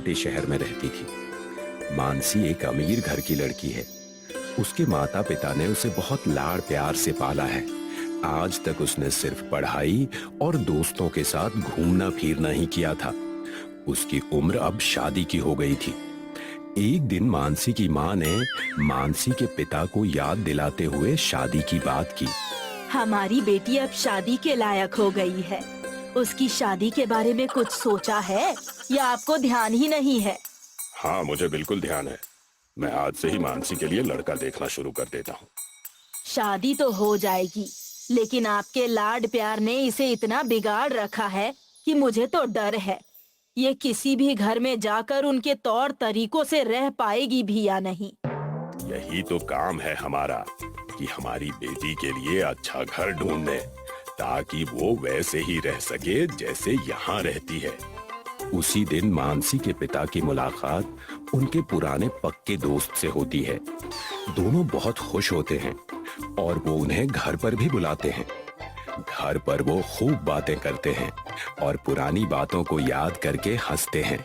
छोटे शहर में रहती थी। मानसी एक अमीर घर की लड़की है। उसके माता पिता ने उसे बहुत लाड़ प्यार से पाला है। आज तक उसने सिर्फ पढ़ाई और दोस्तों के साथ घूमना फिरना ही किया था। उसकी उम्र अब शादी की हो गई थी। एक दिन मानसी की माँ ने मानसी के पिता को याद दिलाते हुए शादी की बात की। हमारी बेटी अब शादी के लायक हो गई है। उसकी शादी के बारे में कुछ सोचा है या आपको ध्यान ही नहीं है? हाँ, मुझे बिल्कुल ध्यान है। मैं आज से ही मानसी के लिए लड़का देखना शुरू कर देता हूँ। शादी तो हो जाएगी, लेकिन आपके लाड प्यार ने इसे इतना बिगाड़ रखा है कि मुझे तो डर है ये किसी भी घर में जाकर उनके तौर तरीकों से रह पाएगी भी या नहीं। यही तो काम है हमारा कि हमारी बेटी के लिए अच्छा घर ढूंढने, ताकि वो वैसे ही रह सके जैसे यहाँ रहती है। उसी दिन मानसी के पिता की मुलाकात उनके पुराने पक्के दोस्त से होती है। दोनों बहुत खुश होते हैं और वो उन्हें घर पर भी बुलाते हैं। घर पर वो खूब बातें करते हैं और पुरानी बातों को याद करके हंसते हैं।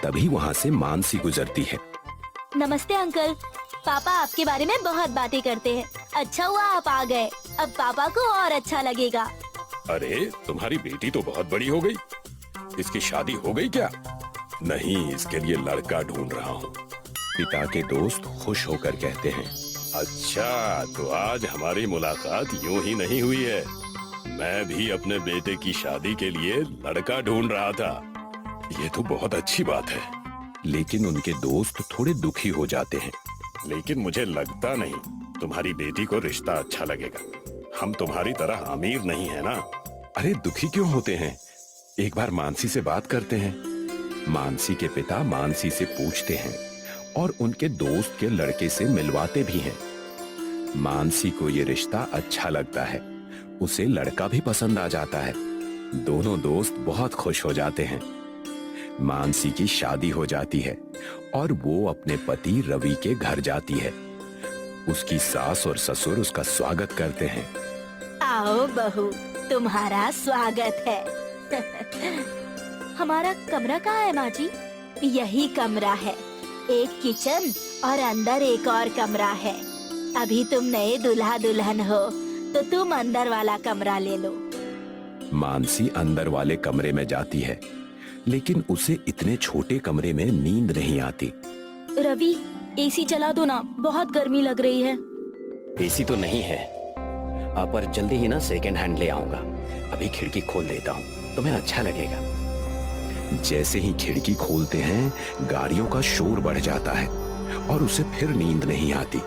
तभी वहाँ से मानसी गुजरती है। नमस्ते अंकल, पापा आपके बारे में बहुत बातें करते हैं। अच्छा हुआ आप आ गए, अब पापा को और अच्छा लगेगा। अरे, तुम्हारी बेटी तो बहुत बड़ी हो गई। इसकी शादी हो गई क्या? नहीं, इसके लिए लड़का ढूंढ रहा हूँ। पिता के दोस्त खुश होकर कहते हैं। अच्छा, तो आज हमारी मुलाकात यूं ही नहीं हुई है। मैं भी अपने बेटे की शादी के लिए लड़का ढूंढ रहा था। ये तो बहुत अच्छी बात है। लेकिन उनके दोस्त थोड़े दुखी हो जाते हैं। लेकिन मुझे लगता नहीं तुम्हारी बेटी को रिश्ता अच्छा लगेगा। हम तुम्हारी तरह अमीर नहीं है ना। अरे, दुखी क्यों होते हैं? एक बार मानसी से बात करते हैं। मानसी के पिता मानसी से पूछते हैं और उनके दोस्त के लड़के से मिलवाते भी हैं। मानसी को ये रिश्ता अच्छा लगता है। उसे लड़का भी पसंद आ जाता है। दोनों दोस्त बहुत खुश हो जाते हैं। मानसी की शादी हो जाती है और वो अपने पति रवि के घर जाती है। उसकी सास और ससुर उसका स्वागत करते हैं। आओ बहू, तुम्हारा स्वागत है। हमारा कमरा कहाँ है माँ जी? यही कमरा है। एक किचन और अंदर एक और कमरा है। अभी तुम नए दूल्हा दुल्हन हो तो तुम अंदर वाला कमरा ले लो। मानसी अंदर वाले कमरे में जाती है, लेकिन उसे इतने छोटे कमरे में नींद नहीं आती। रवि, एसी चला दो ना, बहुत गर्मी लग रही है। एसी तो नहीं है, पर जल्दी ही ना सेकेंड हैंड ले आऊंगा। अभी खिड़की खोल देता हूँ, तुम्हें अच्छा लगेगा। जैसे ही खिड़की खोलते हैं, गाड़ियों का शोर बढ़ जाता है और उसे फिर नींद नहीं आती।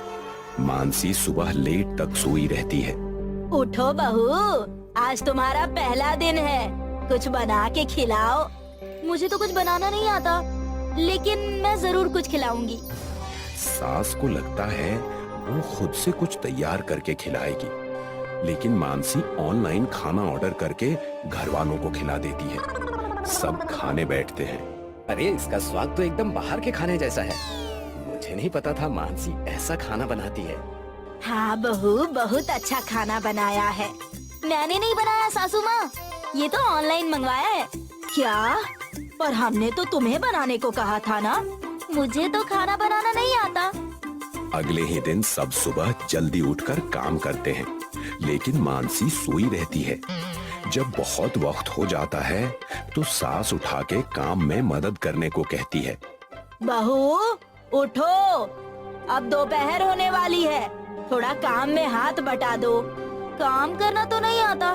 मानसी सुबह लेट तक सोई रहती है। उठो बहू, आज तुम्हारा पहला दिन है। कुछ बना के खिलाओ। मुझे तो कुछ बनाना नहीं आता, लेकिन मैं जरूर कुछ खिलाऊंगी। सास को लगता है वो खुद से कुछ तैयार करके खिलाएगी, लेकिन मानसी ऑनलाइन खाना ऑर्डर करके घर वालों को खिला देती है। सब खाने बैठते हैं। अरे, इसका स्वाद तो एकदम बाहर के खाने जैसा है। मुझे नहीं पता था मानसी ऐसा खाना बनाती है। हाँ बहू, बहुत अच्छा खाना बनाया है। मैंने नहीं बनाया सासू माँ, ये तो ऑनलाइन मंगवाया है। क्या? पर हमने तो तुम्हें बनाने को कहा था ना। मुझे तो खाना बनाना नहीं आता। अगले ही दिन सब सुबह जल्दी उठकर काम करते हैं, लेकिन मानसी सोई रहती है। जब बहुत वक्त हो जाता है तो सास उठा के काम में मदद करने को कहती है। बहू उठो, अब दोपहर होने वाली है। थोड़ा काम में हाथ बटा दो। काम करना तो नहीं आता,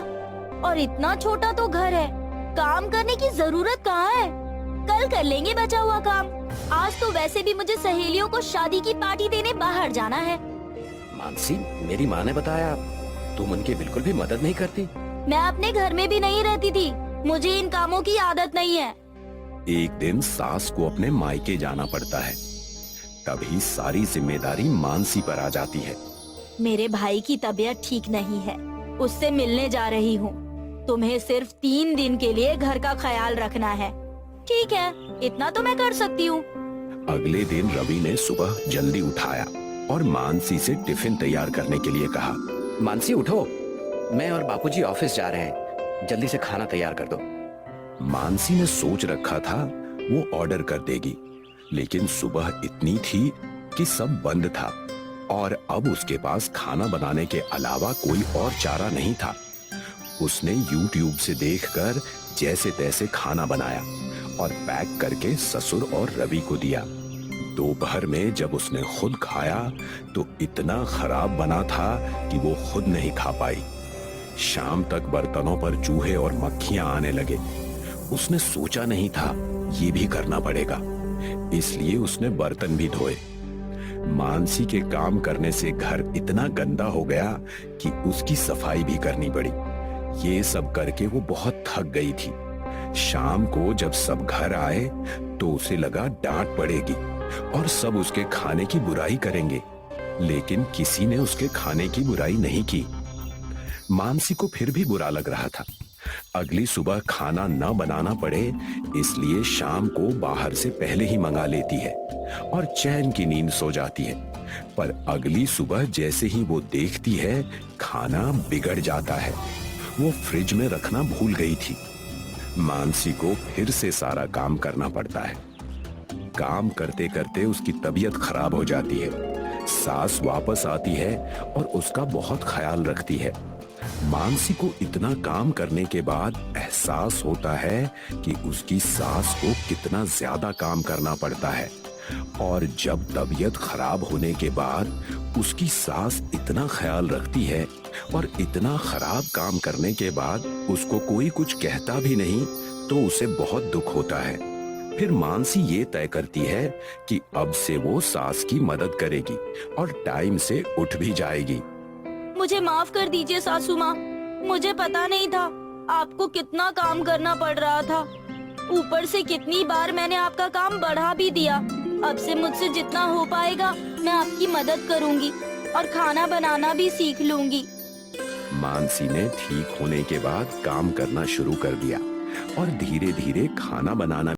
और इतना छोटा तो घर है, काम करने की जरूरत कहाँ है? कल कर लेंगे बचा हुआ काम। आज तो वैसे भी मुझे सहेलियों को शादी की पार्टी देने बाहर जाना है। मानसी, मेरी माँ ने बताया तुम उनकी बिल्कुल भी मदद नहीं करती। मैं अपने घर में भी नहीं रहती थी, मुझे इन कामों की आदत नहीं है। एक दिन सास को अपने मायके जाना पड़ता है। तभी सारी जिम्मेदारी मानसी पर आ जाती है। मेरे भाई की तबीयत ठीक नहीं है, उससे मिलने जा रही हूँ। तुम्हें सिर्फ 3 दिन के लिए घर का ख्याल रखना है। ठीक है, इतना तो मैं कर सकती हूँ। अगले दिन रवि ने सुबह जल्दी उठाया और मानसी से टिफिन तैयार करने के लिए कहा। मानसी उठो, मैं और बापूजी ऑफिस जा रहे हैं, जल्दी से खाना तैयार कर दो। मानसी ने सोच रखा था वो ऑर्डर कर देगी। लेकिन सुबह इतनी थी कि सब बंद था और अब उसके पास खाना बनाने के अलावा कोई और चारा नहीं था। उसने YouTube से देखकर जैसे तैसे खाना बनाया और पैक करके ससुर और रवि को दिया। दोपहर में जब उसने खुद खाया तो इतना खराब बना था कि वो खुद नहीं खा पाई। शाम तक बर्तनों पर चूहे और मक्खियां आने लगे। उसने सोचा नहीं था ये भी करना पड़ेगा, इसलिए उसने बर्तन भी धोए। मानसी के काम करने से घर इतना गंदा हो गया कि उसकी सफाई भी करनी पड़ी। ये सब करके वो बहुत थक गई थी। शाम को जब सब घर आए तो उसे लगा डांट पड़ेगी और सब उसके खाने की बुराई करेंगे, लेकिन किसी ने उसके खाने की बुराई नहीं की। मानसी को फिर भी बुरा लग रहा था। अगली सुबह खाना न बनाना पड़े इसलिए शाम को बाहर से पहले ही मंगा लेती है और चैन की नींद सो जाती है। पर अगली सुबह जैसे ही वो देखती है खाना बिगड़ जाता है। वो फ्रिज में रखना भूल गई थी। मानसी को फिर से सारा काम करना पड़ता है। काम करते करते उसकी तबीयत खराब हो जाती है। सास वापस आती है और उसका बहुत ख्याल रखती है। मानसी को इतना काम करने के बाद एहसास होता है कि उसकी सास को कितना ज्यादा काम करना पड़ता है, और जब तबीयत खराब होने के बाद उसकी सास इतना ख्याल रखती है और इतना खराब काम करने के बाद उसको कोई कुछ कहता भी नहीं तो उसे बहुत दुख होता है। फिर मानसी ये तय करती है कि अब से वो सास की मदद करेगी और टाइम से उठ भी जाएगी। मुझे माफ कर दीजिए सासू माँ, मुझे पता नहीं था आपको कितना काम करना पड़ रहा था। ऊपर से कितनी बार मैंने आपका काम बढ़ा भी दिया। अब से मुझसे जितना हो पाएगा मैं आपकी मदद करूँगी और खाना बनाना भी सीख लूँगी। मानसी ने ठीक होने के बाद काम करना शुरू कर दिया और धीरे धीरे खाना बनाना